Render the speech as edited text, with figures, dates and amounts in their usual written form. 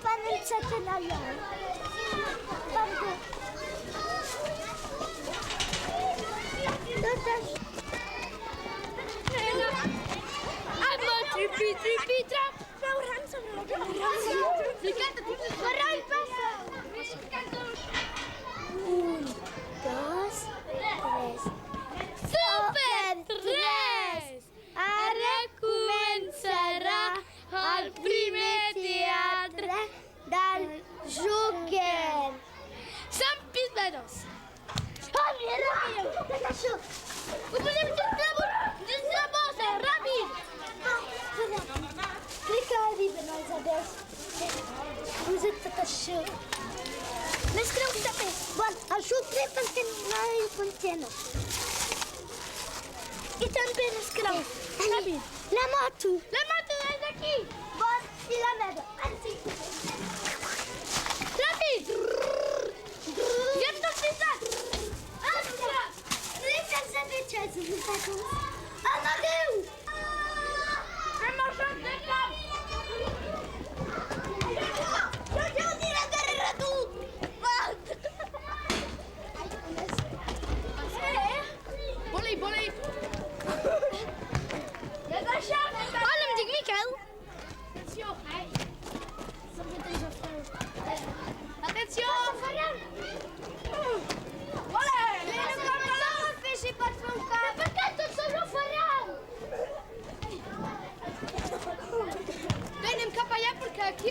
panelcete na ją. Bardzo. To też. Tripi, trap. Dos, tres. Super 3! Ara començarà el primer teatre del Joker. Sant Pisberos. Ah, mira! Això. Ho podem des de bossa, ràpid! Crec que arriben els adults. Usa tot això. Més creus també. Bon, el sucre perquè no hi funciona. I també les creus. Ràpid. La moto. La moto des d'aquí! Bon, i la meva. Així. Ràpid! Ja hem tot pintat! Ostres! Crec que els adults són petons. Amadeu! Hem marxat de cap! Jo diré darrere tu! Volei! Hola, em dic Miquel. Atenció! Atenció! Ole! Si pots fer un cap. Per què tots són el Ferran? Bé, anem cap allà perquè aquí...